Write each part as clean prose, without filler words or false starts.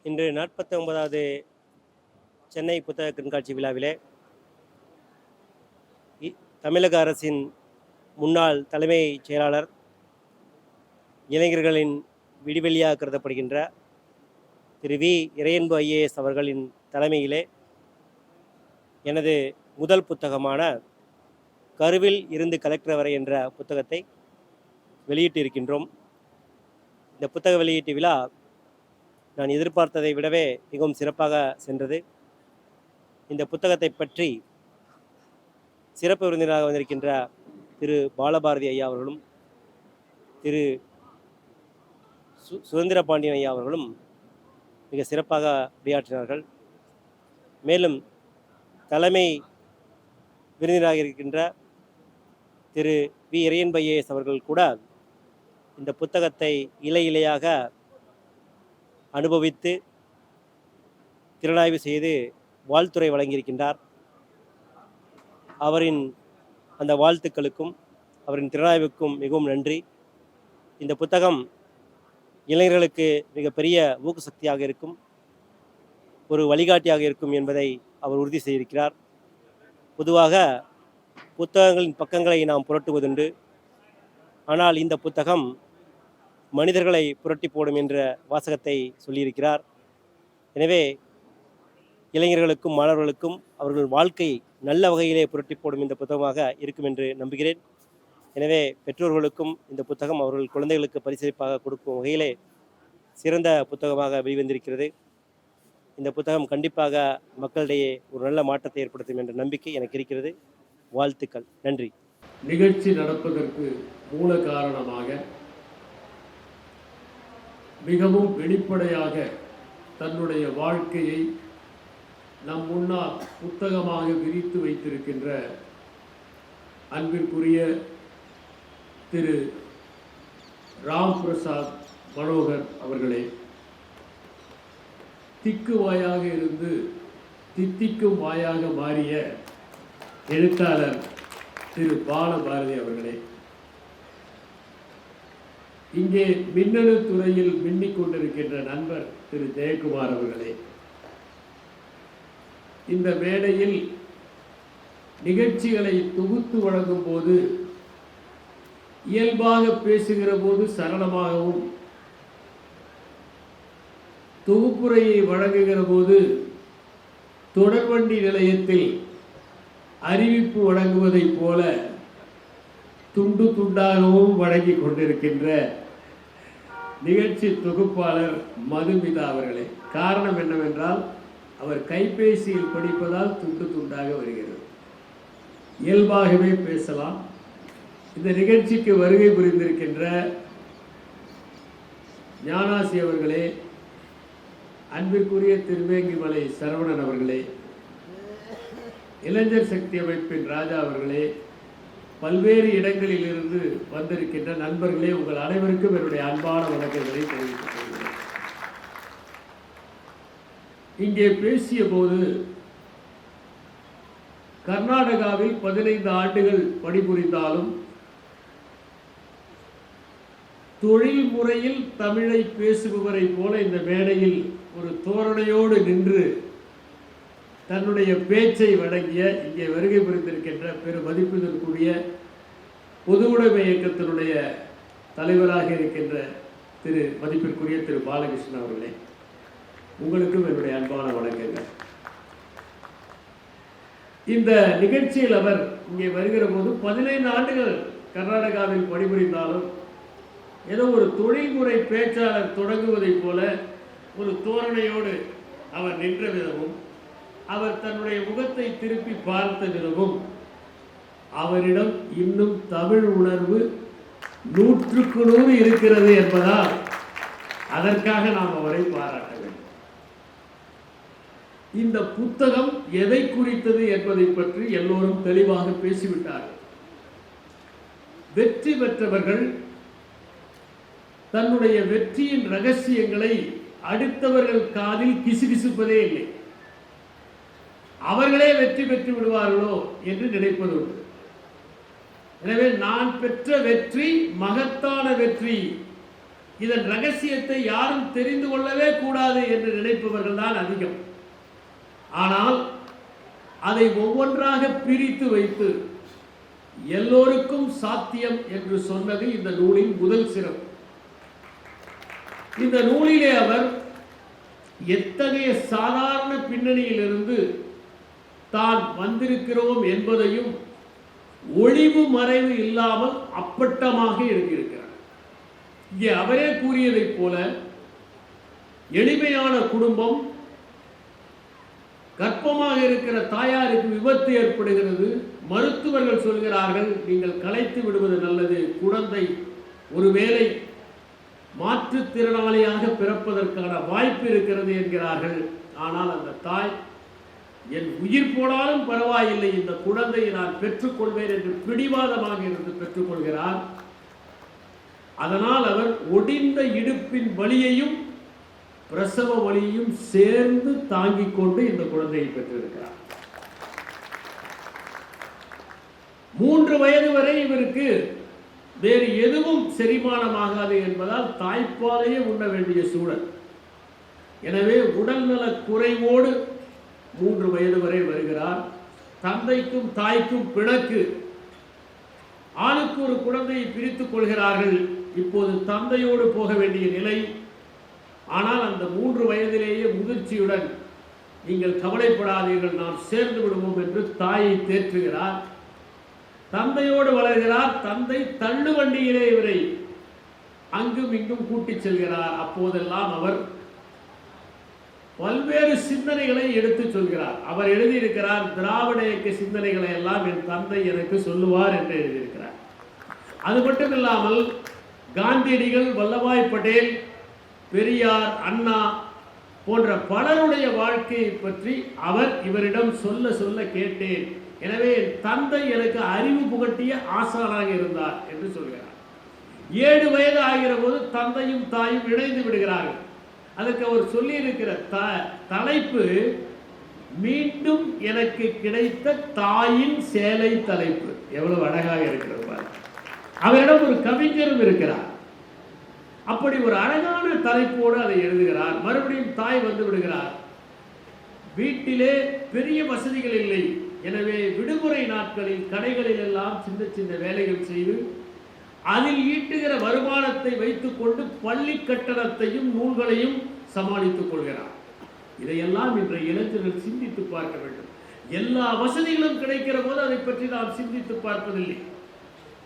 இன்று 49வது சென்னை புத்தக கண்காட்சி விழாவிலே தமிழக அரசின் முன்னாள் தலைமை செயலாளர், இளைஞர்களின் விடிவெளியாக கருதப்படுகின்ற திரு வி. இறையன்பு ஐஏஎஸ் அவர்களின் தலைமையிலே எனது முதல் புத்தகமான கருவில் இருந்து கலெக்டர் வரை என்ற புத்தகத்தை வெளியிட்டிருக்கின்றோம். இந்த புத்தக வெளியீட்டு விழா நான் எதிர்பார்த்ததை விடவே மிகவும் சிறப்பாக சென்றது. இந்த புத்தகத்தை பற்றி சிறப்பு விருந்தினராக வந்திருக்கின்ற திரு பாலபாரதி ஐயா அவர்களும் திரு சுதந்திர பாண்டியன் ஐயா அவர்களும் மிக சிறப்பாக உரையாற்றினார்கள். மேலும் தலைமை விருந்தினராக இருக்கின்ற திரு வி. இறையன்பு ஐஏஎஸ் அவர்கள் கூட இந்த புத்தகத்தை இலை இலையாக அனுபவித்து திறனாய்வு செய்து வாழ்த்துரை வழங்கியிருக்கின்றார். அவரின் அந்த வாழ்த்துக்களுக்கும் அவரின் திறனாய்வுக்கும் மிகவும் நன்றி. இந்த புத்தகம் இளைஞர்களுக்கு மிகப்பெரிய ஊக்க சக்தியாக இருக்கும், ஒரு வழிகாட்டியாக இருக்கும் என்பதை அவர் உறுதி செய்திருக்கிறார். பொதுவாக புத்தகங்களின் பக்கங்களை நாம் புரட்டுவதுண்டு, ஆனால் இந்த புத்தகம் மனிதர்களை புரட்டி போடும் என்ற வாசகத்தை சொல்லியிருக்கிறார். எனவே இளைஞர்களுக்கும் மாணவர்களுக்கும் அவர்கள் வாழ்க்கை நல்ல வகையிலே புரட்டி போடும் இந்த புத்தகமாக இருக்கும் என்று நம்புகிறேன். எனவே பெற்றோர்களுக்கும் இந்த புத்தகம் அவர்கள் குழந்தைகளுக்கு பரிசளிப்பாக கொடுக்கும் வகையிலே சிறந்த புத்தகமாக வெளிவந்திருக்கிறது. இந்த புத்தகம் கண்டிப்பாக மக்களிடையே ஒரு நல்ல மாற்றத்தை ஏற்படுத்தும் என்ற நம்பிக்கை எனக்கு இருக்கிறது. வாழ்த்துக்கள். நன்றி. நிகழ்ச்சி நடப்பதற்கு மூல காரணமாக மிகவும் வெளிப்படையாக தன்னுடைய வாழ்க்கையை நம் முன்னால் புத்தகமாக விரித்து வைத்திருக்கின்ற அன்பிற்குரிய திரு ராம் பிரசாத் மனோகர் அவர்களே, திக்கு வாயாக இருந்து தித்திக்கும் வாயாக மாறிய எழுத்தாளர் திரு பாலபாரதி அவர்களே, இங்கே மின்னணு துறையில் மின்னிக் கொண்டிருக்கின்ற நண்பர் திரு ஜெயக்குமார் அவர்களே, இந்த மேடையில் நிகழ்ச்சிகளை தொகுத்து வழங்கும் போது இயல்பாக பேசுகிற போது சரளமாகவும், தொகுப்புரையை வழங்குகிற போது தொடர்வண்டி நிலையத்தில் அறிவிப்பு வழங்குவதைப் போல துண்டு துண்டாகவும் வழங்கி கொண்டிருக்கின்ற நிகழ்ச்சி தொகுப்பாளர் மதுமிதா அவர்களே. காரணம் என்னவென்றால், அவர் கைபேசியில் படிப்பதால் துண்டு துண்டாக வருகிறது. இயல்பாகவே பேசலாம். இந்த நிகழ்ச்சிக்கு வருகை புரிந்திருக்கின்ற ஞானாசி அவர்களே, அன்பிற்குரிய திருவேங்கிமலை சரவணன் அவர்களே, இளைஞர் சக்தி அமைப்பின் ராஜா அவர்களே, பல்வேறு இடங்களில் இருந்து வந்திருக்கின்ற நண்பர்களே, உங்கள் அனைவருக்கும் என்னுடைய அன்பான வணக்கங்களை தெரிவித்துக் கொள்கிறேன். இங்கே பேசிய போது கர்நாடகாவில் 15 ஆண்டுகள் பணிபுரிந்தாலும் தொழில் முறையில் தமிழை பேசுபவரை போல இந்த மேடையில் ஒரு தோரணையோடு நின்று தன்னுடைய பேச்சை வழங்கிய இங்கே வருகை புரிந்திருக்கின்ற பெரு மதிப்பிற்குரிய பொதுவுடைமை இயக்கத்தினுடைய தலைவராக இருக்கின்ற திரு மதிப்பிற்குரிய திரு பாலகிருஷ்ணன் அவர்களே, உங்களுக்கும் என்னுடைய அன்பான வணக்கங்கள். இந்த நிகழ்ச்சியில் அவர் இங்கே வருகிற போது 15 ஆண்டுகள் கர்நாடகாவில் பணிபுரிந்தாலும் ஏதோ ஒரு தொழில்முறை பேச்சாளர் தொடங்குவதைப் போல ஒரு தோரணையோடு அவர் நின்ற விதமும், அவர் தன்னுடைய முகத்தை திருப்பி பார்த்த விதமும், அவரிடம் இன்னும் தமிழ் உணர்வு 100க்கு 100 இருக்கிறது என்பதால் அதற்காக நாம் அவரை பாராட்ட வேண்டும். இந்த புத்தகம் எதை குறித்தது என்பதை பற்றி எல்லோரும் தெளிவாக பேசிவிட்டார்கள். வெற்றி பெற்றவர்கள் தன்னுடைய வெற்றியின் ரகசியங்களை அடுத்தவர்கள் காதில் கிசுகிசுப்பதே இல்லை. அவர்களே வெற்றி பெற்று விடுவார்களோ என்று நினைப்பது உண்டு. எனவே நான் பெற்ற வெற்றி மகத்தான வெற்றி இதன் ரகசியத்தை யாரும் தெரிந்து கொள்ளவே கூடாது என்று நினைப்பவர்கள் தான் அதிகம். ஆனால் அதை ஒவ்வொன்றாக பிரித்து வைத்து எல்லோருக்கும் சாத்தியம் என்று சொன்னது இந்த நூலின் முதல் சிறப்பு. இந்த நூலிலே அவர் எத்தகைய சாதாரண பின்னணியிலிருந்து தான் வந்திருக்கிறோம் என்பதையும் ஒளிவு மறைவு இல்லாமல் அப்பட்டமாக எழுதியிருக்கிறார். இங்கே அவரே கூறியதைப் போல எளிமையான குடும்பம், கர்ப்பமாக இருக்கிற தாயாருக்கு விபத்து ஏற்படுகிறது, மருத்துவர்கள் சொல்கிறார்கள் நீங்கள் கலைத்து விடுவது நல்லது, குழந்தை ஒருவேளை மாற்றுத்திறனாளியாக பிறப்பதற்கான வாய்ப்பு இருக்கிறது என்கிறார்கள். ஆனால் அந்த தாய் என் உயிர் போனாலும் பரவாயில்லை, இந்த குழந்தையை நான் பெற்றுக்கொள்வேன் என்று பிடிவாதமாக இருந்து பெற்றுக்கொள்கிறார். அதனால் அவர் ஒடிந்த இடுப்பின் வலியையும் பிரசவ வலியையும் சேர்ந்து தாங்கிக் கொண்டு இந்த குழந்தையை பெற்றிருக்கிறார். 3 வயது வரை இவருக்கு வேறு எதுவும் செரிமானமாகாது என்பதால் தாய்ப்பாலையே உண்ண வேண்டிய சூழல். எனவே உடல்நல குறைவோடு 3 வயது வரை வருகிறார். தந்தைக்கும் தாய்க்கும் பிணக்கு. ஆளுக்கு ஒரு குழந்தையை பிரித்துக் கொள்கிறார்கள். இப்போது தந்தையோடு போக வேண்டிய நிலை. ஆனால் அந்த 3 வயதிலேயே முதிர்ச்சியுடன் நீங்கள் கவலைப்படாதீர்கள், நாம் சேர்ந்து விடுவோம் என்று தாயை தேற்றுகிறார். தந்தையோடு வளர்கிறார். தந்தை தள்ளு வண்டியிலே இவரை அங்கும் இங்கும் கூட்டிச் செல்கிறார். அப்போதெல்லாம் அவர் பல்வேறு சிந்தனைகளை எடுத்து சொல்கிறார். அவர் எழுதியிருக்கிறார், திராவிட இயக்க சிந்தனைகளை எல்லாம் என் தந்தை எனக்கு சொல்லுவார் என்று எழுதியிருக்கிறார். அது மட்டும் இல்லாமல் காந்தியடிகள், வல்லபாய் பட்டேல், பெரியார், அண்ணா போன்ற பலருடைய வாழ்க்கையை பற்றி அவர் இவரிடம் சொல்ல சொல்ல கேட்டேன். எனவே தந்தை எனக்கு அறிவு புகட்டிய ஆசானாக இருந்தார் என்று சொல்கிறார். 7 வயது ஆகிற போது தந்தையும் தாயும் இணைந்து விடுகிறார்கள். அதற்கு அவர் சொல்லியிருக்கிற தலைப்பு மீண்டும் எனக்கு கிடைத்த தாயின் சேலை தலைப்பு. எவ்வளவு அழகாக இருக்கிறது. அவரிடம் ஒரு கவிஞரும் இருக்கிறார். அப்படி ஒரு அழகான தலைப்போடு அதை எழுதுகிறார். மறுபடியும் தாய் வந்து விடுகிறார். வீட்டிலே பெரிய வசதிகள் இல்லை. எனவே விடுமுறை நாட்களில் கடைகளில் எல்லாம் சின்ன சின்ன வேலைகள் செய்து அதில் ஈட்டுகிற வருமானத்தை வைத்துக் கொண்டு பள்ளி கட்டணத்தையும் நூல்களையும் சமாளித்துக் கொள்கிறார். இதையெல்லாம் இன்றைய இளைஞர்கள் சிந்தித்து பார்க்க வேண்டும். எல்லா வசதிகளும் கிடைக்கிற போது அதை பற்றி நாம் சிந்தித்து பார்ப்பதில்லை.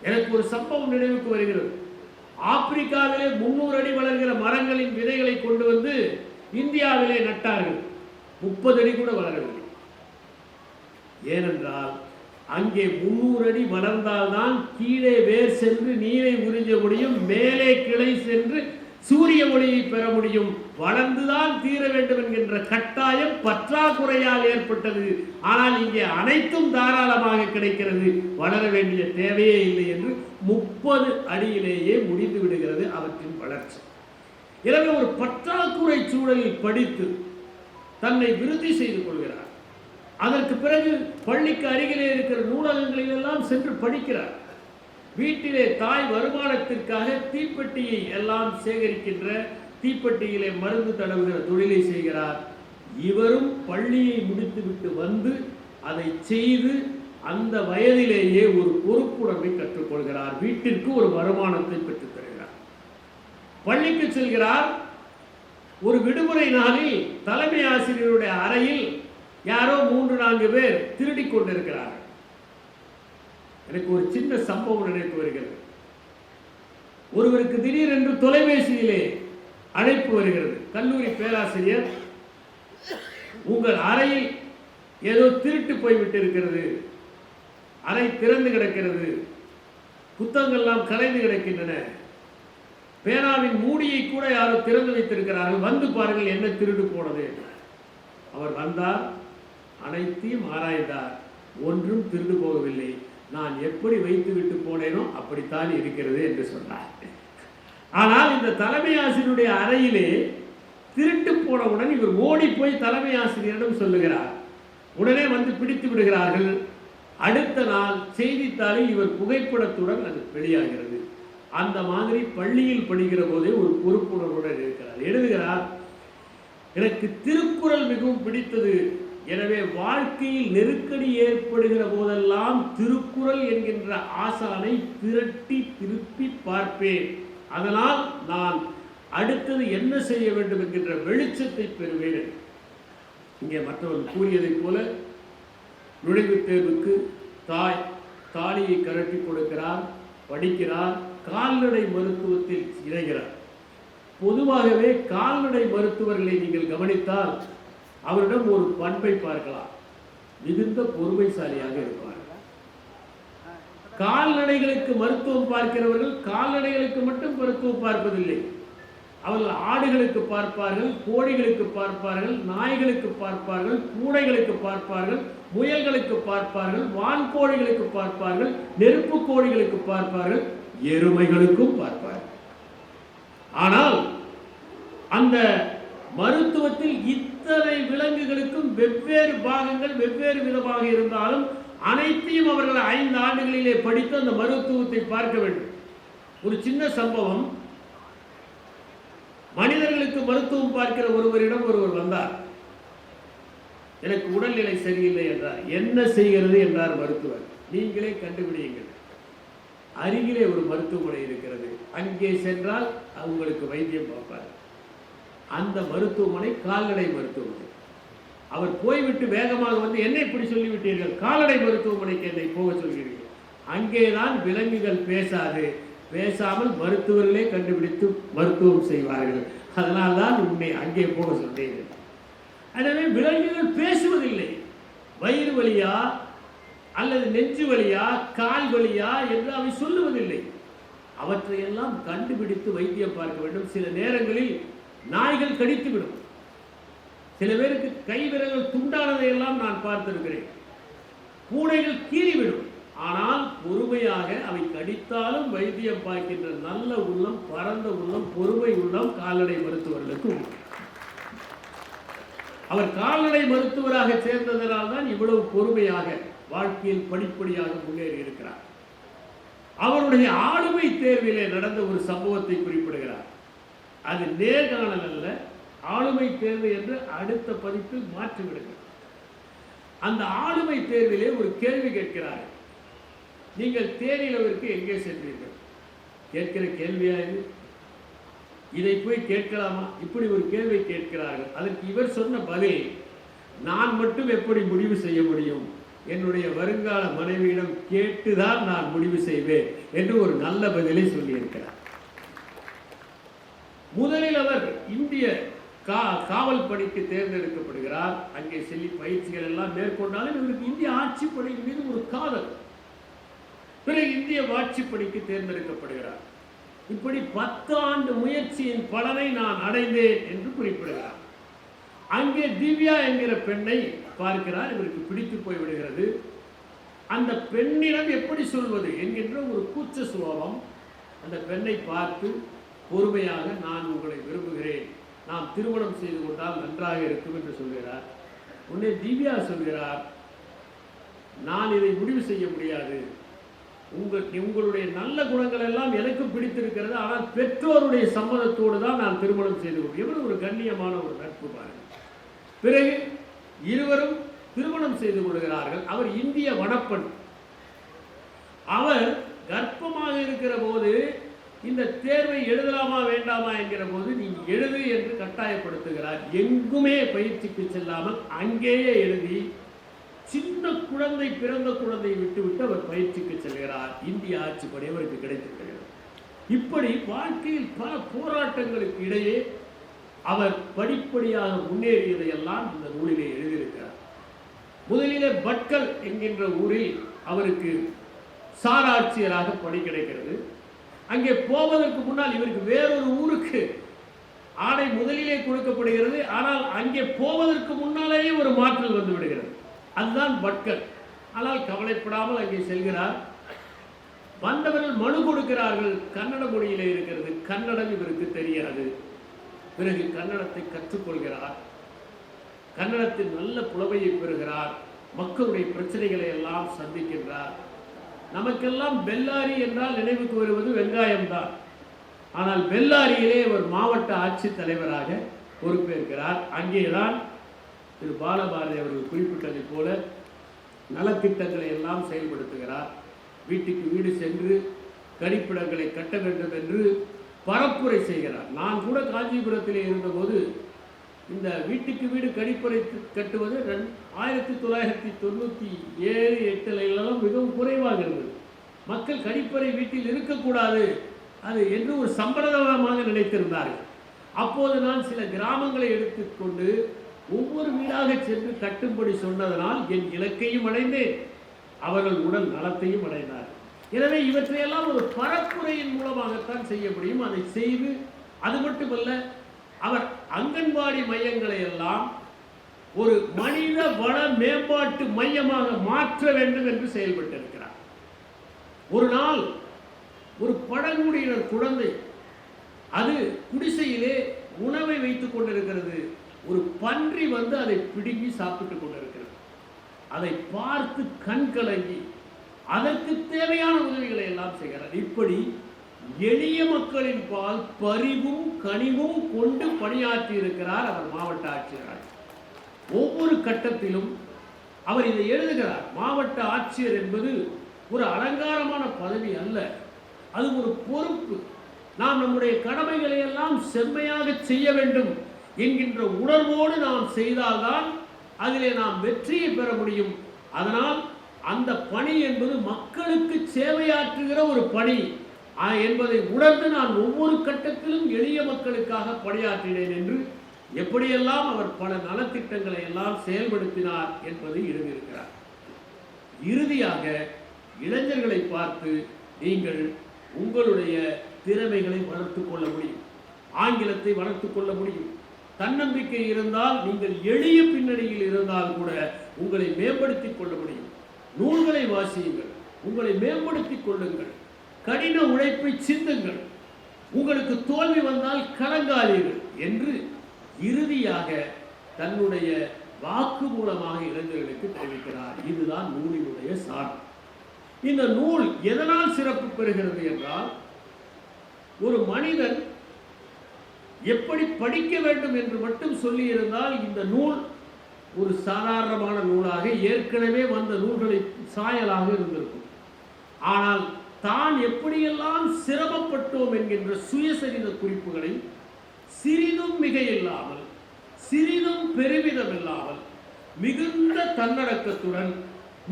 எனக்கு ஒரு சம்பவம் நினைவுக்கு வருகிறது. ஆப்பிரிக்காவிலே 300 அடி வளர்கிற மரங்களின் விதைகளை கொண்டு வந்து இந்தியாவிலே நட்டார்கள். 30 அடி கூட வளரவில்லை. ஏனென்றால் அங்கே 300 அடி வளர்ந்தால்தான் கீழே வேர் சென்று நீரை உறிஞ்ச முடியும், மேலே கிளை சென்று சூரிய ஒளியை பெற முடியும். வளர்ந்துதான் தீர வேண்டும் என்கின்ற கட்டாயம் பற்றாக்குறையால் ஏற்பட்டது. ஆனால் இங்கே அனைத்தும் தாராளமாக கிடைக்கிறது, வளர வேண்டிய தேவையே இல்லை என்று 30 அடியிலேயே முடிந்து விடுகிறது அவற்றின் வளர்ச்சி. எனவே ஒரு பற்றாக்குறை சூழலில் படித்து தன்னை விருத்தி செய்து கொள்கிறார். அதற்கு பிறகு பள்ளிக்கு அருகிலே இருக்கிற நூலகங்களில் எல்லாம் சென்று படிக்கிறார். வீட்டிலே தாய் வருமானத்திற்காக தீப்பெட்டியை எல்லாம் சேகரிக்கின்ற, தீப்பெட்டியிலே மருந்து தடவுகிற தொழிலை செய்கிறார். இவரும் பள்ளியை முடித்துவிட்டு வந்து அதை செய்து அந்த வயதிலேயே ஒரு பொறுப்புணர்வை கற்றுக்கொள்கிறார். வீட்டிற்கு ஒரு வருமானத்தை பெற்றுத் தருகிறார். பள்ளிக்கு செல்கிறார். ஒரு விடுமுறை நாளில் தலைமை ஆசிரியருடைய அறையில் யாரோ 3-4 பேர் திருடி கொண்டிருக்கிறார்கள். எனக்கு ஒரு சின்ன சம்பவம் நினைப்பு வருகிறது. ஒருவருக்கு திடீரென்று தொலைபேசியிலே அழைப்பு வருகிறது. கல்லூரி பேராசிரியர், உங்கள் அறையில் ஏதோ திருட்டு போய்விட்டு இருக்கிறது, அறை திறந்து கிடக்கிறது, புத்தகங்கள்லாம் கலைந்து கிடக்கின்றன, பேனாவின் மூடியை கூட யாரோ திறந்து வைத்திருக்கிறார்கள், வந்து பாருங்கள் என்ன திருடு போனது. அவர் வந்தார், அனைத்தையும் ஆராய்ந்தார். ஒன்றும் திருடு போகவில்லை, நான் எப்படி வைத்து விட்டு போனேனோ அப்படித்தான் இருக்கிறது என்று சொன்னார். ஆனால் இந்த தலைமை ஆசிரியருடைய அறையிலே திருட்டு போனவுடன் இவர் ஓடி போய் தலைமை ஆசிரியரிடம் சொல்லுகிறார். உடனே வந்து பிடித்து விடுகிறார்கள். அடுத்த நாள் செய்தித்தாளில் இவர் புகைப்படத்துடன் அது வெளியாகிறது. அந்த மாதிரி பள்ளியில் படிக்கிற போதே ஒரு பொறுப்புணர்வுடன் இருக்கிறார். எழுதுகிறார், எனக்கு திருக்குறள் மிகவும் பிடித்தது. எனவே வாழ்க்கையில் நெருக்கடி ஏற்படுகிற போதெல்லாம் திருக்குறள் என்கின்ற ஆசானை திரட்டி திருப்பி பார்ப்பேன். அதனால் நான் அடுத்தது என்ன செய்ய வேண்டும் என்கின்ற வெளிச்சத்தை பெறுவேன். இங்கே மற்றவர்கள் கூறியதைப் போல நுழைவுத் தேர்வுக்கு தாலியை கரட்டி கொடுக்கிறார், படிக்கிறார், கால்நடை மருத்துவத்தில் இணைகிறார். பொதுவாகவே கால்நடை மருத்துவர்களை நீங்கள் கவனித்தால் அவரிடம் ஒரு பண்பை பார்க்கலாம், மிகுந்த பொறுமைசாலியாக இருப்பார். கால்நடைகளுக்கு மருத்துவம் பார்க்கிறவர்கள் கால்நடைகளுக்கு மட்டும் மருத்துவம் பார்ப்பதில்லை. அவர்கள் ஆடுகளுக்கு பார்ப்பார்கள், கோழிகளுக்கு பார்ப்பார்கள், நாய்களுக்கு பார்ப்பார்கள், பூனைகளுக்கு பார்ப்பார்கள், முயல்களுக்கு பார்ப்பார்கள், வான்கோழிகளுக்கு பார்ப்பார்கள், நெருப்பு கோழிகளுக்கு பார்ப்பார்கள், எருமைகளுக்கும் பார்ப்பார்கள். ஆனால் அந்த மருத்துவத்தில் இத்தனை விலங்குகளுக்கும் வெவ்வேறு பாகங்கள் வெவ்வேறு விதமாக இருந்தாலும் அனைத்தையும் அவர்கள் 5 ஆண்டுகளிலே படித்து அந்த மருத்துவத்தை பார்க்க வேண்டும். ஒரு சின்ன சம்பவம், மனிதர்களுக்கு மருத்துவம் பார்க்கிற ஒருவரிடம் ஒருவர் வந்தார். எனக்கு உடல்நிலை சரியில்லை என்றார். என்ன செய்கிறது என்றார் மருத்துவர். நீங்களே கண்டுபிடியுங்கள், அருகிலே ஒரு மருத்துவமனை இருக்கிறது, அங்கே சென்றால் அவங்களுக்கு வைத்தியம் பார்ப்பார். அந்த மருத்துவமனை கால்நடை மருத்துவமனை. அவர் போய்விட்டு வேகமாக வந்து, என்னை இப்படி சொல்லிவிட்டீர்கள், கால்நடை மருத்துவமனைக்கு என்னை போக சொல்கிறீர்கள். அங்கேதான் விலங்குகள் பேசாமல் மருத்துவர்களே கண்டுபிடித்து மருத்துவம் செய்வார்கள். அதனால்தான் உன்னை அங்கே போக சொன்னேன். எனவே விலங்குகள் பேசுவதில்லை. வயிறு வலியா அல்லது நெஞ்சு வலியா கால் வலியா என்று அவை சொல்லுவதில்லை. அவற்றையெல்லாம் கண்டுபிடித்து வைத்தியம் பார்க்க வேண்டும். சில நேரங்களில் நாய்கள் கடித்துவிடும். சில பேருக்கு கை விரல்கள் துண்டானதையெல்லாம் நான் பார்த்திருக்கிறேன். பூனைகள் கீறிவிடும். ஆனால் பொறுமையாக அவை கடித்தாலும் வைத்தியம் பார்க்கின்ற நல்ல உள்ளம், பரந்த உள்ளம், பொறுமை உள்ளம் கால்நடை மருத்துவர்களுக்கு உண்டு. அவர் கால்நடை மருத்துவராக சேர்ந்ததனால் தான் இவ்வளவு பொறுமையாக வாழ்க்கையில் படிப்படியாக முன்னேறி இருக்கிறார். அவருடைய ஆளுமை தேர்விலே நடந்த ஒரு சம்பவத்தை குறிப்பிடுகிறார். அது நேர்காணல் அல்ல, ஆளுமை தேர்வு என்று அடுத்த பதிப்பில் மாற்றிவிடுகிறார். அந்த ஆளுமை தேர்விலே ஒரு கேள்வி கேட்கிறார். நீங்கள் தேனிலவிற்கு எங்கே சென்றீர்கள்? கேட்கிற கேள்வியா இது? இதை போய் கேட்கலாமா? இப்படி ஒரு கேள்வி கேட்கிறார்கள். அதற்கு இவர் சொன்ன பதில், நான் மட்டும் எப்படி முடிவு செய்ய முடியும்? என்னுடைய வருங்கால மனைவியிடம் கேட்டுதான் நான் முடிவு செய்வேன் என்று ஒரு நல்ல பதிலை சொல்லியிருக்கிறார். முதலில் அவர் இந்திய காவல் பணிக்கு தேர்ந்தெடுக்கப்படுகிறார். அங்கே செல்லி பயிற்சிகள் எல்லாம் மேற்கொண்டாலும் இவருக்கு இந்திய ஆட்சி பணியின் மீது ஒரு காதல். பிறகு இந்திய ஆட்சி பணிக்கு தேர்ந்தெடுக்கப்படுகிறார். இப்படி 10 ஆண்டு முயற்சியின் பலனை நான் அடைந்தேன் என்று குறிப்பிடுகிறார். அங்கே திவ்யா என்கிற பெண்ணை பார்க்கிறார். இவருக்கு பிடித்து போய்விடுகிறது. அந்த பெண்ணிடம் எப்படி சொல்வது என்கின்ற ஒரு கூச்ச சுபாவம். அந்த பெண்ணை பார்த்து பொறுமையாக, நான் உங்களை விரும்புகிறேன், நாம் திருமணம் செய்து கொண்டால் நன்றாக இருக்கும் என்று சொல்கிறார். உடனே திவ்யா சொல்கிறார், நான் இதை முடிவு செய்ய முடியாது. உங்களுடைய நல்ல குணங்கள் எல்லாம் எனக்கு பிடித்திருக்கிறது, ஆனால் பெற்றோருடைய சம்மதத்தோடு தான் நான் திருமணம் செய்து கொள்வேன். எவ்வளவு ஒரு கண்ணியமான ஒரு நட்பு பாருங்கள். பிறகு இருவரும் திருமணம் செய்து கொள்கிறார்கள். அவர் இந்திய வனப்பெண். அவர் கர்ப்பமாக இருக்கிற போது இந்த தேர்வை எழுதலாமா வேண்டாமா என்கிற போது நீங்க எழுது என்று கட்டாயப்படுத்துகிறார். எங்குமே பயிற்சிக்கு செல்லாமல் அங்கேயே எழுதி சின்ன குழந்தை, பிறந்த குழந்தையை விட்டுவிட்டு அவர் பயிற்சிக்கு செல்கிறார். இந்திய ஆட்சிப்படி அவருக்கு கிடைத்திருக்கிறது. இப்படி வாழ்க்கையில் பல போராட்டங்களுக்கு இடையே அவர் படிப்படியாக முன்னேறியதையெல்லாம் இந்த நூலிலே எழுதியிருக்கிறார். முதலிலே பட்கல் என்கின்ற ஊரில் அவருக்கு சார் ஆட்சியராக பணி கிடைக்கிறது. அங்கே போவதற்கு முன்னால் இவருக்கு வேறொரு ஊருக்கு ஆணை முதலிலே கொடுக்கப்படுகிறது. ஆனால் அங்கே போவதற்கு முன்னாலேயே ஒரு மாற்றல் வந்து விடுகிறது. அதுதான் பட்கல். ஆனால் கவலைப்படாமல் அங்கே செல்கிறார். வந்தவர்கள் மனு கொடுக்கிறார்கள். கன்னட மொழியிலே இருக்கிறது. கன்னடம் இவருக்கு தெரியாது. பிறகு கன்னடத்தை கற்றுக்கொள்கிறார். கன்னடத்தில் நல்ல புலமையை பெறுகிறார். மக்களுடைய பிரச்சனைகளை எல்லாம் சந்திக்கின்றார். நமக்கெல்லாம் பெல்லாரி என்றால் நினைவுக்கு வருவது வெங்காயம்தான். ஆனால் பெல்லாரியிலே ஒரு மாவட்ட ஆட்சித்தலைவராக பொறுப்பேற்கிறார். அங்கேதான் திரு பாலபாரதி அவர்கள் குறிப்பிட்டதை போல நலத்திட்டங்களை எல்லாம் செயல்படுத்துகிறார். வீட்டுக்கு வீடு சென்று கழிப்பிடங்களை கட்ட வேண்டும் என்று பரப்புரை செய்கிறார். நான் கூட காஞ்சிபுரத்திலே இருந்தபோது இந்த வீட்டுக்கு வீடு கழிப்பறை கட்டுவது 1997-8 மிகவும் குறைவாக இருந்தது. மக்கள் கழிப்பறை வீட்டில் இருக்கக்கூடாது அது என்று ஒரு சம்பிரதாயமாக நினைத்திருந்தார்கள். அப்போது நான் சில கிராமங்களை எடுத்துக்கொண்டு ஒவ்வொரு வீடாக சென்று கட்டும்படி சொன்னதனால் என் இலக்கையும் அடைந்தேன், அவர்கள் உடல் நலத்தையும் அடைந்தார்கள். எனவே இவற்றையெல்லாம் ஒரு பரப்புரையின் மூலமாகத்தான் செய்ய முடியும். அதை செய்து அது மட்டுமல்ல, அவர் அங்கன்வாடி மையங்களை எல்லாம் ஒரு மனித வள மேம்பாட்டு மையமாக மாற்ற வேண்டும் என்று செயல்பட்டிருக்கிறார். ஒரு நாள் ஒரு பழங்குடியினர் குழந்தை அது குடிசையிலே உணவை வைத்துக் கொண்டிருக்கிறது. ஒரு பன்றி வந்து அதை பிடுங்கி சாப்பிட்டுக் கொண்டிருக்கிறது. அதை பார்த்து கண் கலங்கி அதற்கு தேவையான உதவிகளை எல்லாம் செய்கிறார். இப்படி எளிய மக்களின் பால் பரிவும் கனிவும் கொண்டு பணியாற்றி இருக்கிறார் அவர் மாவட்ட ஆட்சியராக. ஒவ்வொரு கட்டத்திலும் அவர் இதை எழுதுகிறார். மாவட்ட ஆட்சியர் என்பது ஒரு அலங்காரமான பதவி அல்ல, அது ஒரு பொறுப்பு. நாம் நம்முடைய கடமைகளை எல்லாம் செம்மையாக செய்ய வேண்டும் என்கின்ற உணர்வோடு நாம் செய்தால்தான் அதிலே நாம் வெற்றியை பெற முடியும். அதனால் அந்த பணி என்பது மக்களுக்கு சேவையாற்றுகிற ஒரு பணி என்பதை உணர்ந்து நான் ஒவ்வொரு கட்டத்திலும் எளிய மக்களுக்காக பணியாற்றினேன் என்று எப்படியெல்லாம் அவர் பல நலத்திட்டங்களை எல்லாம் செயல்படுத்தினார் என்பதை எழுதியிருக்கிறார். இறுதியாக இளைஞர்களை பார்த்து நீங்கள் உங்களுடைய திறமைகளை வளர்த்துக் கொள்ள முடியும், ஆங்கிலத்தை வளர்த்துக் கொள்ள முடியும். தன்னம்பிக்கை இருந்தால் நீங்கள் எளிய பின்னணியில் இருந்தால் கூட உங்களை மேம்படுத்திக் கொள்ள முடியும். நூல்களை வாசியுங்கள், உங்களை மேம்படுத்திக் கொள்ளுங்கள், கடின உழைப்பை சிந்துங்கள், உங்களுக்கு தோல்வி வந்தால் கலங்காதீர்கள் என்று இறுதியாக தன்னுடைய வாக்கு மூலமாக இளைஞர்களுக்கு தெரிவிக்கிறார். இதுதான் நூலினுடைய சார். இந்த நூல் எதனால் சிறப்பு பெறுகிறது என்றால், ஒரு மனிதன் எப்படி படிக்க வேண்டும் என்று மட்டும் சொல்லி இருந்தால் இந்த நூல் ஒரு சாதாரணமான நூலாக ஏற்கனவே வந்த நூல்களை சாயலாக இருந்திருக்கும். ஆனால் தான் எப்படியெல்லாம் சிரமப்பட்டோம் என்கின்ற சுயசரித குறிப்புகளை சிறிதும் மிக இல்லாமல் சிறிதும் பெருமிதம் இல்லாமல் மிகுந்த தன்னடக்கத்துடன்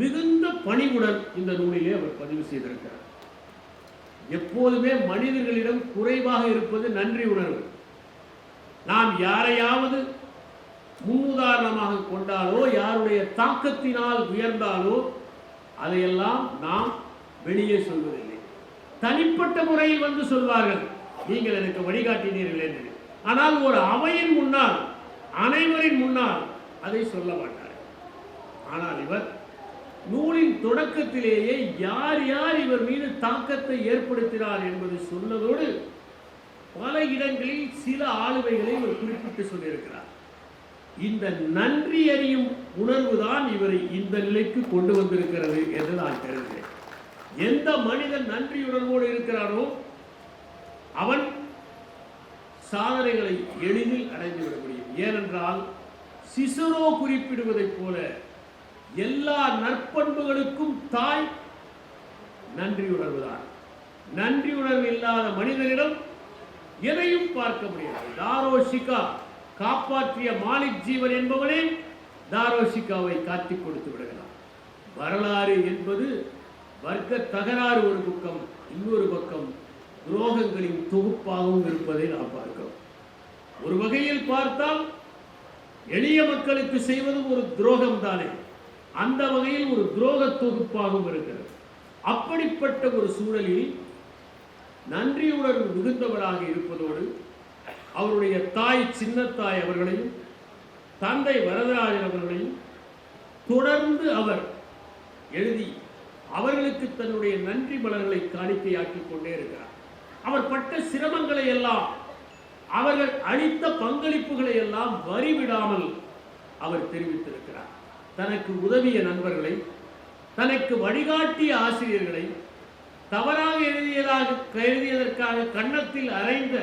மிகுந்த பணிவுடன் இந்த நூலிலே அவர் பதிவு செய்திருக்கிறார். எப்போதுமே மனிதர்களிடம் குறைவாக இருப்பது நன்றி உணர்வு. நாம் யாரையாவது முன்னுதாரணமாக கொண்டாலோ யாருடைய தாக்கத்தினால் உயர்ந்தாலோ அதையெல்லாம் நாம் வெளியே சொல்வதில்லை. தனிப்பட்ட முறையில் வந்து சொல்வார்கள், நீங்கள் எனக்கு வழிகாட்டினீர்கள் என்று. ஆனால் ஒரு அவையின் முன்னால் அனைவரின் முன்னால் அதை சொல்ல மாட்டார். ஆனால் இவர் நூலின் தொடக்கத்திலேயே யார் யார் இவர் மீது தாக்கத்தை ஏற்படுத்தினார் என்பதை சொன்னதோடு பல இடங்களில் சில ஆளுமைகளை இவர் குறிப்பிட்டு சொல்லியிருக்கிறார். இந்த நன்றி அறியும் உணர்வுதான் இவரை இந்த நிலைக்கு கொண்டு வந்திருக்கிறது என்று நான் கருதுகிறேன். எந்த மனிதன் நன்றியுணர்வோடு இருக்கிறானோ அவன் சாதனைகளை எளிதில் அடைந்துவிட முடியும். ஏனென்றால் சிசரோ குறிப்பிடுவதைப் போல எல்லா நற்பண்புகளுக்கும் தாய் நன்றியுணர்வுதான். நன்றியுணர்வு இல்லாத மனிதனிடம் எதையும் பார்க்க முடியாது. தாரோஷிகா காப்பாற்றிய மாலிக் ஜீவன் என்பவனே தாரோஷிகாவை காட்டிக் கொடுத்து விடுகிறார். வரலாறு என்பது வர்க்க தகராறு ஒரு பக்கம், இன்னொரு பக்கம் துரோகங்களின் தொகுப்பாகவும் இருப்பதை நாம் பார்க்கிறோம். ஒரு வகையில் பார்த்தால் எளிய மக்களுக்கு செய்வதும் ஒரு துரோகம் தானே, அந்த வகையில் ஒரு துரோக தொகுப்பாகவும் இருக்கிறது. அப்படிப்பட்ட ஒரு சூழலில் நன்றியுணர்வு மிகுந்தவராக இருப்பதோடு அவருடைய தாய் சின்னத்தாய் அவர்களையும் தந்தை வரதராஜன் அவர்களையும் தொடர்ந்து அவர் எழுதி அவர்களுக்கு தன்னுடைய நன்றி மலர்களை காணிக்கையாக்கிக் கொண்டே இருக்கிறார். அவர் பட்ட சிரமங்களை எல்லாம், அவர்கள் அளித்த பங்களிப்புகளை எல்லாம் வரிவிடாமல் அவர் தெரிவித்திருக்கிறார். தனக்கு உதவிய நண்பர்களை, தனக்கு வழிகாட்டிய ஆசிரியர்களை தவறாக எழுதியதற்காக கன்னத்தில் அறைந்த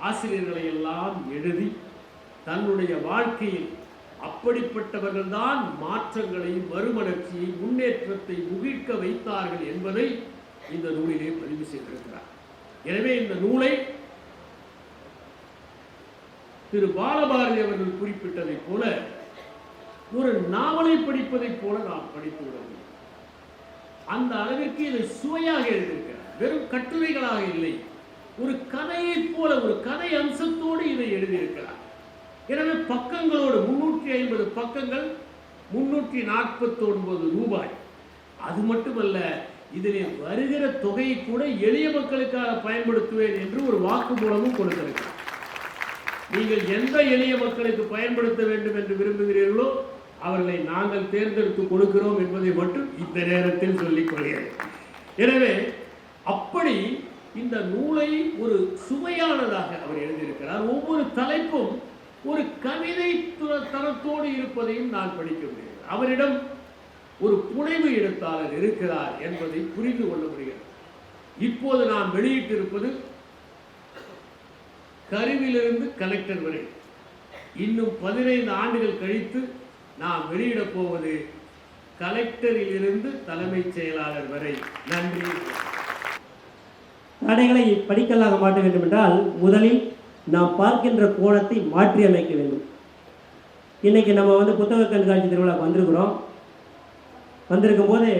ஆசிரியர்களை எல்லாம் எழுதி தன்னுடைய வாழ்க்கையில் அப்படிப்பட்டவர்கள்தான் மாற்றங்களை, மறுமலர்ச்சியை, முன்னேற்றத்தை முகிழ்க்க வைத்தார்கள் என்பதை இந்த நூலிலே பதிவு செய்திருக்கிறார். எனவே இந்த நூலை திரு பாலபாரதி அவர்கள் குறிப்பிட்டதைப் போல ஒரு நாவலை படிப்பதைப் போல நாம் படித்து விட வேண்டும். அந்த அளவிற்கு இதை சுவையாக எழுதியிருக்கிறார். வெறும் கட்டுரைகளாக இல்லை, ஒரு கதையைப் போல, ஒரு கதை அம்சத்தோடு இதை எழுதியிருக்கிறார். எனவே பக்கங்களோடு 350 பக்கங்கள், 349 ரூபாய். அது மட்டுமல்ல, இதிலே வருகிற தொகையை கூட எளிய மக்களுக்காக பயன்படுத்துவேன் என்று ஒரு வாக்குமூலமும் கொடுத்திருக்கிறார். நீங்கள் எந்த எளிய மக்களுக்கு பயன்படுத்த வேண்டும் என்று விரும்புகிறீர்களோ அவர்களை நாங்கள் தேர்ந்தெடுத்து கொடுக்கிறோம் என்பதை மட்டும் இந்த நேரத்தில் சொல்லிக் கொள்கிறேன். எனவே அப்படி இந்த நூலை ஒரு சுவையானதாக அவர் எழுதியிருக்கிறார். ஒவ்வொரு தலைப்பும் ஒரு கவிதை தரத்தோடு இருப்பதையும் நான் படிக்க முடியும். அவரிடம் ஒரு புனைவு எழுத்தாளர் இருக்கிறார் என்பதை புரிந்து கொள்ள முடிகிறது. இப்போது நாம் வெளியிட்டிருப்பது கருவிலிருந்து கலெக்டர் வரை. இன்னும் 15 ஆண்டுகள் கழித்து நாம் வெளியிடப் போவது கலெக்டரில் இருந்து தலைமைச் செயலாளர் வரை. நன்றி. தடைகளை படிக்கலாக மாற்ற வேண்டும் என்றால் முதலில் நாம் பார்க்கின்ற கோணத்தை மாற்றி அமைக்க வேண்டும். இன்னைக்கு நம்ம புத்தக கண்காட்சி திருவிழாவுக்கு வந்திருக்கிறோம். வந்திருக்கும் போது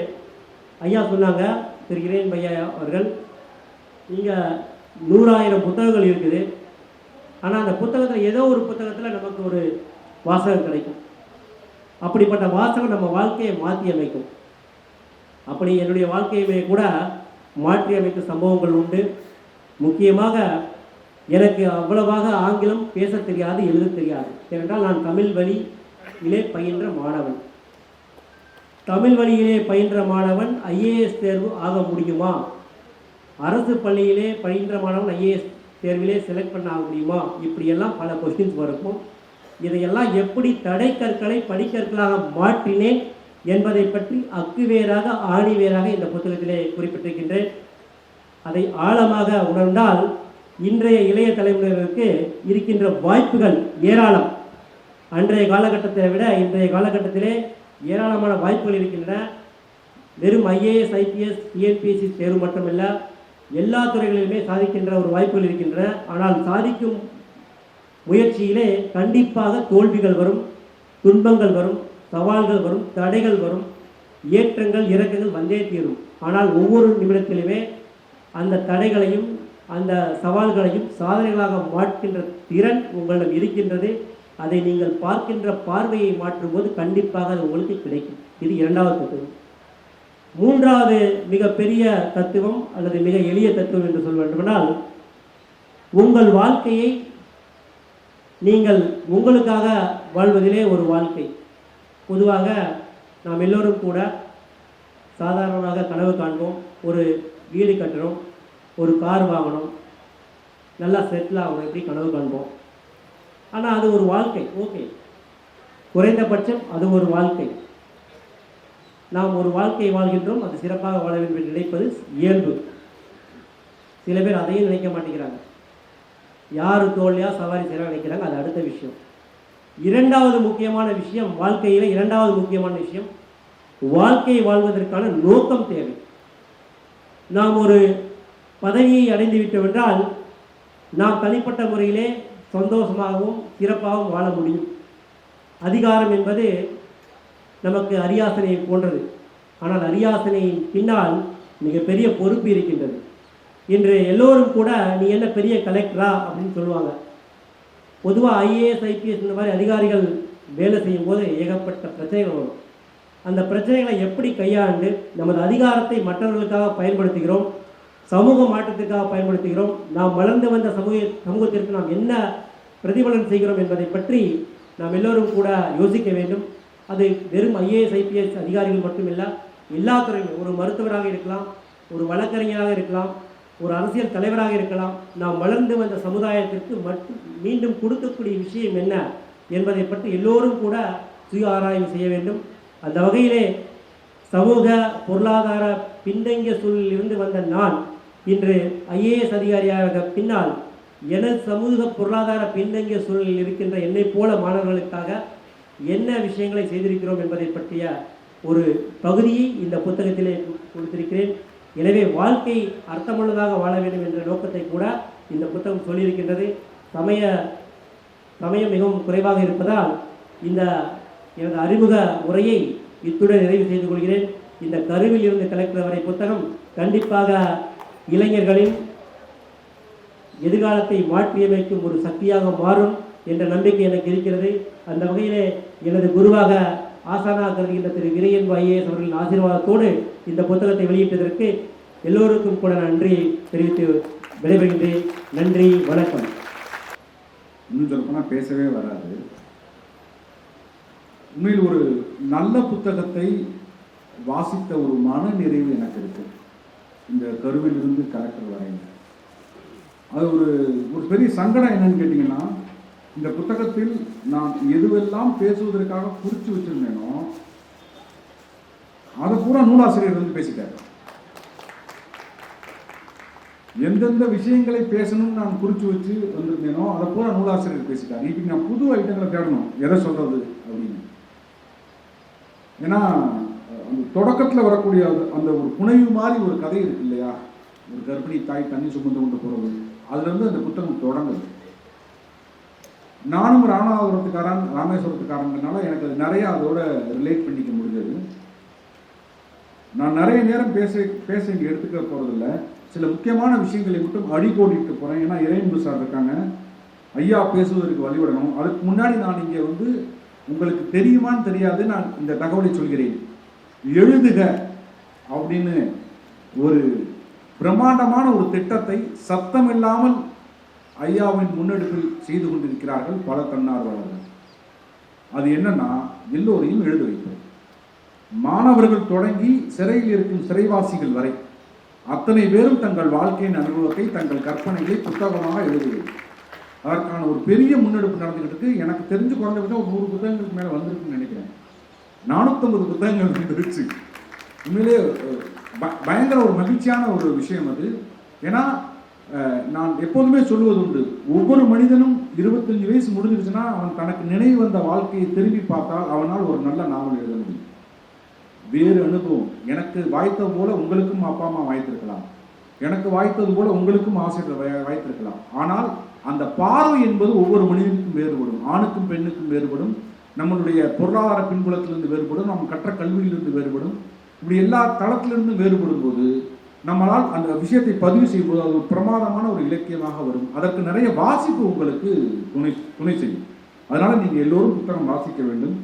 ஐயா சொன்னாங்க, திரு இறையன் பையா அவர்கள், இங்கே 100,000 புத்தகங்கள் இருக்குது. ஆனால் அந்த புத்தகத்தில் ஏதோ ஒரு புத்தகத்தில் நமக்கு ஒரு வாசகம் கிடைக்கும். அப்படிப்பட்ட வாசகம் நம்ம வாழ்க்கையை மாற்றி அமைக்கும். அப்படி என்னுடைய வாழ்க்கையுமே கூட மாற்றி அமைக்கும் சம்பவங்கள் உண்டு. முக்கியமாக எனக்கு அவ்வளவாக ஆங்கிலம் பேச தெரியாது, எழுத தெரியாது. ஏனென்றால் நான் தமிழ் வழியிலே பயின்ற மாணவன். தமிழ் வழியிலே பயின்ற மாணவன் ஐஏஎஸ் தேர்வு ஆக முடியுமா? அரசு பள்ளியிலே பயின்ற மாணவன் ஐஏஎஸ் தேர்விலே செலக்ட் பண்ண ஆக முடியுமா? இப்படியெல்லாம் பல கொஸ்டின்ஸ் இருக்கும். இதையெல்லாம் எப்படி தடைக்கற்களை படிக்கற்களாக மாற்றினேன் என்பதை பற்றி அக்குவேராக ஆணிவேராக இந்த புத்தகத்திலே குறிப்பிட்டிருக்கின்றேன். அதை ஆழமாக உணர்ந்தால் இன்றைய இளைய தலைமுறையினருக்கு இருக்கின்ற வாய்ப்புகள் ஏராளம். அன்றைய காலகட்டத்தை விட இன்றைய காலகட்டத்திலே ஏராளமான வாய்ப்புகள் இருக்கின்றன. வெறும் ஐஏஎஸ், ஐபிஎஸ், டிஎன்பிஎஸ்சி தேர்வு மட்டுமல்ல, எல்லா துறைகளிலுமே சாதிக்கின்ற ஒரு வாய்ப்புகள் இருக்கின்றன. ஆனால் சாதிக்கும் முயற்சியிலே கண்டிப்பாக தோல்விகள் வரும், துன்பங்கள் வரும், சவால்கள் வரும், தடைகள் வரும், ஏற்றங்கள் இறக்கங்கள் வந்தே தீரும். ஆனால் ஒவ்வொரு நிமிடத்திலுமே அந்த தடைகளையும் அந்த சவால்களையும் சாதனைகளாக மாற்றுகின்ற திறன் உங்களிடம் இருக்கின்றது. அதை நீங்கள் பார்க்கின்ற பார்வையை மாற்றும்போது கண்டிப்பாக அது உங்களுக்கு கிடைக்கும். இது இரண்டாவது தத்துவம். மூன்றாவது மிகப்பெரிய தத்துவம் அல்லது மிக எளிய தத்துவம் என்று சொல்ல வேண்டுமென்றால், உங்கள் வாழ்க்கையை நீங்கள் உங்களுக்காக வாழ்வதிலே ஒரு வாழ்க்கை. பொதுவாக நாம் எல்லோரும் கூட சாதாரணமாக கனவு காண்போம். ஒரு வீடு கட்டணும், ஒரு கார் வாங்கணும், நல்லா செட்டில் ஆகணும், எப்படி கனவு காண்போம். ஆனால் அது ஒரு வாழ்க்கை. ஓகே, குறைந்தபட்சம் அது ஒரு வாழ்க்கை. நாம் ஒரு வாழ்க்கையை வாழ்கின்றோம், அது சிறப்பாக வாழ வேண்டும் என்று நினைப்பது இயல்பு. சில பேர் அதையும் நினைக்க மாட்டேங்கிறாங்க. யார் தோல்லையா சவாரி செய்ய நினைக்கிறாங்க, அது அடுத்த விஷயம். இரண்டாவது முக்கியமான விஷயம், வாழ்க்கையில் இரண்டாவது முக்கியமான விஷயம், வாழ்க்கையை வாழ்வதற்கான நோக்கம் தேவை. நாம் ஒரு பதவியை அடைந்து விட்டோம் என்றால் நாம் தனிப்பட்ட முறையிலே சந்தோஷமாகவும் சிறப்பாகவும் வாழ முடியும். அதிகாரம் என்பது நமக்கு அரியாசனை போன்றது. ஆனால் அரியாசனையின் பின்னால் மிகப்பெரிய பொறுப்பு இருக்கின்றது. இன்று எல்லோரும் கூட நீ என்ன பெரிய கலெக்டரா அப்படின்னு சொல்லுவாங்க. பொதுவாக ஐஏஎஸ், ஐபிஎஸ் இந்த மாதிரி அதிகாரிகள் வேலை செய்யும் போது ஏகப்பட்ட பிரச்சனைகள் வரும். அந்த பிரச்சனைகளை எப்படி கையாண்டு நமது அதிகாரத்தை மற்றவர்களுக்காக பயன்படுத்துகிறோம், சமூக மாற்றத்திற்காக பயன்படுத்துகிறோம், நாம் வளர்ந்து வந்த சமூகத்திற்கு நாம் என்ன பிரதிபலன் செய்கிறோம் என்பதை பற்றி நாம் எல்லோரும் கூட யோசிக்க வேண்டும். அது வெறும் ஐஏஎஸ், ஐபிஎஸ் அதிகாரிகள் மட்டுமில்லை, எல்லா துறையிலும். ஒரு மருத்துவராக இருக்கலாம், ஒரு வழக்கறிஞராக இருக்கலாம், ஒரு அரசியல் தலைவராக இருக்கலாம். நாம் வளர்ந்து வந்த சமுதாயத்திற்கு மீண்டும் கொடுக்கக்கூடிய விஷயம் என்ன என்பதை பற்றி எல்லோரும் கூட சுய ஆராய்வு செய்ய வேண்டும். அந்த வகையிலே சமூக பொருளாதார பின்தங்கிய சூழலில் இருந்து வந்த நான் இன்று ஐஏஎஸ் அதிகாரியாக பின்னால் எனது சமூக பொருளாதார பின்தங்கிய சூழலில் இருக்கின்ற என்னை போல மாணவர்களுக்காக என்ன விஷயங்களை செய்திருக்கிறோம் என்பதை பற்றிய ஒரு பகுதியை இந்த புத்தகத்திலே கொடுத்திருக்கிறேன். எனவே வாழ்க்கை அர்த்தமுள்ளதாக வாழ வேண்டும் என்ற நோக்கத்தை கூட இந்த புத்தகம் சொல்லியிருக்கின்றது. சமயம் மிகவும் குறைவாக இருப்பதால் இந்த எனது அறிமுக உரையை இத்துடன் நிறைவு செய்து கொள்கிறேன். இந்த கருவில் இருந்து கலெக்டர் வரை புத்தகம் கண்டிப்பாக இளைஞர்களின் எதிர்காலத்தை மாற்றியமைக்கும் ஒரு சக்தியாக மாறும் என்ற நம்பிக்கை எனக்கு இருக்கிறது. அந்த வகையிலே எனது குருவாக ஆசானாக கருதுகின்ற திரு விரையன்பு ஐஏஎஸ் அவர்களின் ஆசீர்வாதத்தோடு இந்த புத்தகத்தை வெளியிட்டதற்கு எல்லோருக்கும் கூட நன்றியை தெரிவித்து விடைபெறுகின்றேன். நன்றி, வணக்கம். இன்னும் சொல்லப்போனால் பேசவே வராது. உண்மையில் ஒரு நல்ல புத்தகத்தை வாசித்த ஒரு மன நிறைவு எனக்கு இருக்கு. இந்த கருவிலிருந்து கலெக்டர் வரைங்க அது ஒரு பெரிய சங்கடம் என்னன்னு கேட்டிங்கன்னா, இந்த புத்தகத்தில் நான் எதுவெல்லாம் பேசுவதற்காக குறித்து வச்சிருந்தேனோ அதை பூரா நூலாசிரியர் வந்து பேசிட்டார். எந்தெந்த விஷயங்களை பேசணும்னு நான் குறித்து வச்சு வந்திருந்தேனோ அதை பூரா நூலாசிரியர் பேசிட்டார். இப்போ நான் புது ஐட்டங்களை தேடணும் எதை சொல்றது அப்படின்னு. ஏன்னா அந்த தொடக்கத்தில் வரக்கூடிய அந்த ஒரு புனைவு மாதிரி ஒரு கதை இருக்கு இல்லையா, ஒரு கர்ப்பிணி தாய் தண்ணி சுமந்து கொண்டு போறது, அதுல இருந்து அந்த புத்தகம் தொடங்குது. நானும் ராமேஸ்வரத்துக்காரங்கனால எனக்கு அது நிறைய அதோட ரிலேட் பண்ணிக்க முடிஞ்சது. நான் நிறைய நேரம் பேச இங்கே எடுத்துக்க போறதில்ல. சில முக்கியமான விஷயங்களை மட்டும் அடிக்கோடிட்டு போறேன். ஏன்னா இறையன்பு சார் இருக்காங்க, ஐயா பேசுவதற்கு வழிவிடணும். அதுக்கு முன்னாடி நான் இங்கே வந்து உங்களுக்கு தெரியுமான்னு தெரியாது, நான் இந்த தகவலை சொல்கிறேன். எழுதுக அப்படின்னு ஒரு பிரம்மாண்டமான ஒரு திட்டத்தை சத்தமில்லாமல் ஐயாவின் முன்னெடுப்பில் செய்து கொண்டிருக்கிறார்கள் பல தன்னார்வலர்கள். அது என்னன்னா, எல்லோரையும் எழுத வைப்பது. மாணவர்கள் தொடங்கி சிறையில் இருக்கும் சிறைவாசிகள் வரை அத்தனை பேரும் தங்கள் வாழ்க்கையின் அனுபவத்தை, தங்கள் கற்பனைகளை புத்தகமாக எழுதுவது. அதற்கான ஒரு பெரிய முன்னெடுப்பு நடந்துகிட்டு இருக்கு. எனக்கு தெரிஞ்சு குறைஞ்சபட்சம் ஒரு 100 புத்தகங்களுக்கு மேலே வந்திருக்குன்னு நினைக்கிறேன். 450 புத்தகங்கள் வந்துருச்சு. உண்மையிலே பயங்கர ஒரு மகிழ்ச்சியான ஒரு விஷயம் அது. ஏன்னா நான் எப்போதுமே சொல்லுவது உண்டு, ஒவ்வொரு மனிதனும் 25 வயசு முடிஞ்சிருச்சுன்னா அவன் தனக்கு நினைவு வந்த வாழ்க்கையை திரும்பி பார்த்தால் அவனால் ஒரு நல்ல நாவல் எழுத முடியும். வேறு அனுபவம் எனக்கு வாய்த்தது போல உங்களுக்கும் அப்பா அம்மா வாய்த்திருக்கலாம், எனக்கு வாய்த்தது போல உங்களுக்கும் ஆசிரியர் வாய்த்திருக்கலாம். ஆனால் அந்த பார்வை என்பது ஒவ்வொரு மனிதனுக்கும் வேறுபடும், ஆணுக்கும் பெண்ணுக்கும் வேறுபடும், நம்மளுடைய பொருளாதார பின்புலத்திலிருந்து வேறுபடும், நம்ம கற்ற கல்வியிலிருந்து வேறுபடும். இப்படி எல்லா தளத்திலிருந்தும் வேறுபடும் போது நம்மளால் அந்த விஷயத்தை பதிவு செய்யும்போது அது ஒரு பிரமாதமான ஒரு இலக்கியமாக வரும். அதற்கு நிறைய வாசிப்பு உங்களுக்கு துணை செய்யும். அதனால நீங்க எல்லோரும் புத்தகம் வாசிக்க வேண்டும்.